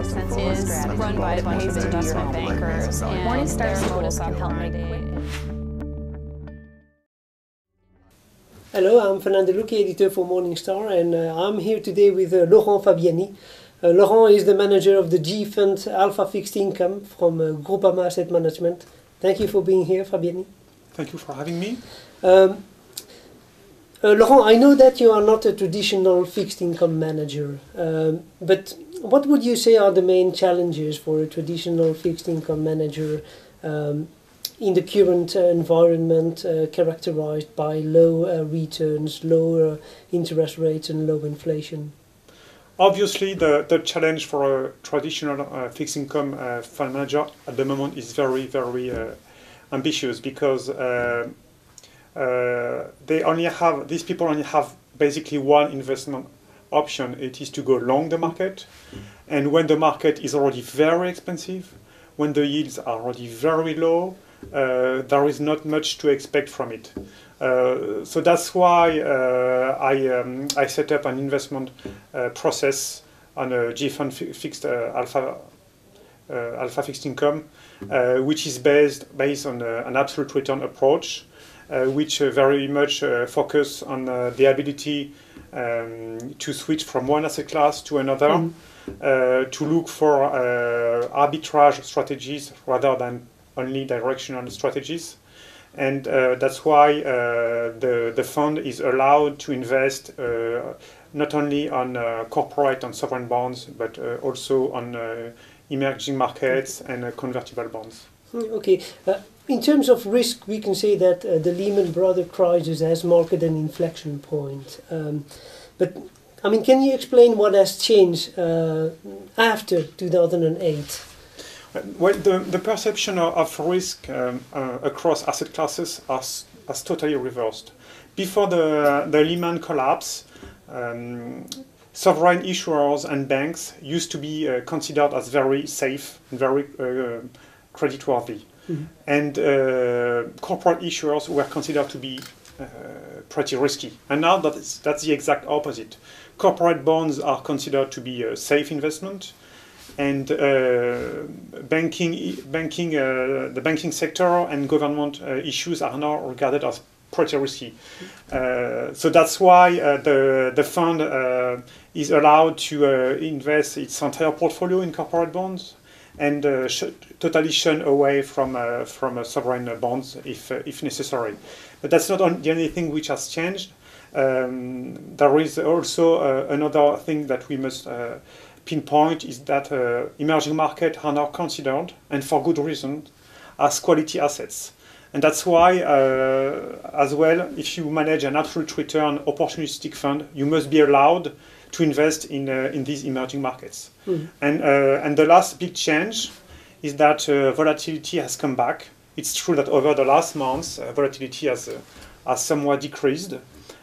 Sense is run by a bunch of investment bankers, and their modus operandi. Hello, I'm Fernando Lucchi, editor for Morningstar, and I'm here today with Laurent Fabiani. Laurent is the manager of the G Fund Alpha Fixed Income from Groupama Asset Management. Thank you for being here, Fabiani. Thank you for having me. Laurent, I know that you are not a traditional fixed income manager, but what would you say are the main challenges for a traditional fixed income manager in the current environment characterized by low returns, low interest rates and low inflation? Obviously, the challenge for a traditional fixed income fund manager at the moment is very, very ambitious, because these people only have basically one investment option. It is to go long the market, and when the market is already very expensive, when the yields are already very low, there is not much to expect from it. So that's why I set up an investment process on a G Fund fixed alpha fixed income, which is based on an absolute return approach, which very much focus on the ability to switch from one asset class to another, to look for arbitrage strategies rather than only directional strategies. And that's why the fund is allowed to invest not only on corporate and sovereign bonds, but also on emerging markets and convertible bonds. Okay. In terms of risk, we can say that the Lehman Brothers crisis has marked an inflection point. But I mean, can you explain what has changed after 2008? Well, the perception of risk across asset classes has totally reversed. Before the Lehman collapse, sovereign issuers and banks used to be considered as very safe and very creditworthy. And corporate issuers were considered to be pretty risky. And now that's the exact opposite. Corporate bonds are considered to be a safe investment, and the banking sector and government issues are now regarded as pretty risky. So that's why the fund is allowed to invest its entire portfolio in corporate bonds, and totally shun away from sovereign bonds if necessary. But that's not the only thing which has changed. There is also another thing that we must pinpoint, is that emerging markets are now considered, and for good reason, as quality assets. And that's why, as well, if you manage an absolute return opportunistic fund, you must be allowed to invest in these emerging markets. And the last big change is that volatility has come back. It's true that over the last months, volatility has somewhat decreased,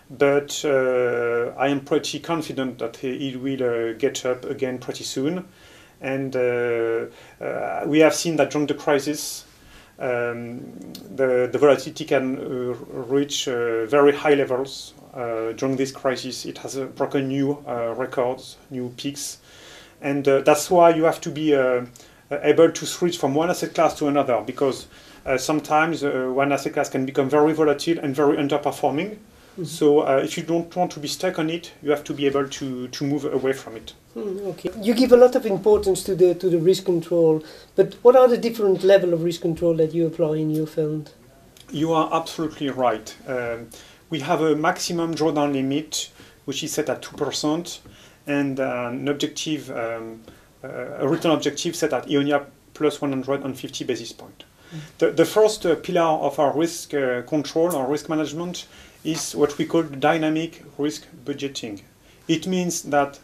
but I am pretty confident that it will get up again pretty soon. And we have seen that during the crisis, the volatility can reach very high levels. During this crisis, it has broken new records, new peaks. And that's why you have to be able to switch from one asset class to another, because sometimes one asset class can become very volatile and very underperforming. So if you don't want to be stuck on it, you have to be able to move away from it. Okay. You give a lot of importance to the risk control, but what are the different levels of risk control that you apply in your fund? You are absolutely right. We have a maximum drawdown limit, which is set at 2%, and an objective, a return objective set at EONIA plus 150 basis points. The first pillar of our risk control or risk management is what we call dynamic risk budgeting. It means that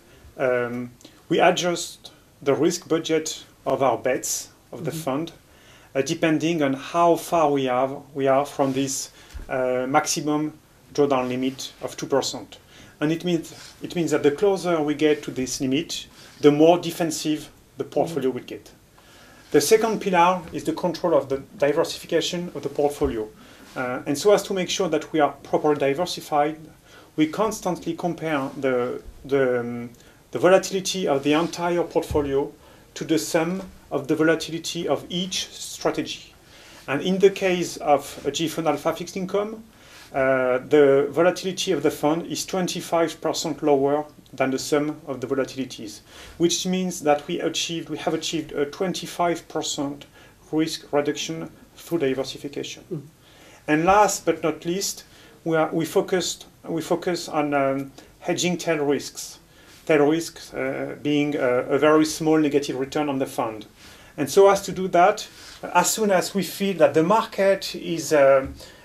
we adjust the risk budget of our bets of the fund depending on how far we are from this maximum drawdown limit of 2%. And it means that the closer we get to this limit, the more defensive the portfolio will get. The second pillar is the control of the diversification of the portfolio. And so as to make sure that we are properly diversified, we constantly compare the volatility of the entire portfolio to the sum of the volatility of each strategy. And in the case of a GFund Alpha fixed income, the volatility of the fund is 25% lower than the sum of the volatilities, which means that we have achieved a 25% risk reduction through diversification. Mm. And last but not least, we focus on hedging tail risks. Tail risks being a very small negative return on the fund. And so as to do that, as soon as we feel that the market is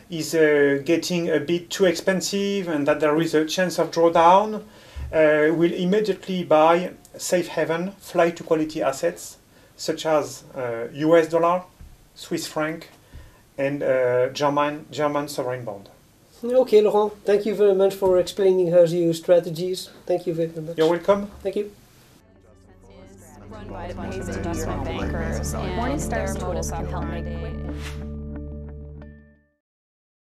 getting a bit too expensive and that there is a chance of drawdown, we'll immediately buy safe haven, flight to quality assets, such as US dollar, Swiss franc, and German sovereign bond. Okay, Laurent, thank you very much for explaining how you use strategies. Thank you very much. You're welcome. Thank you. Run by investment bankers, and Morningstar's tools can help make quick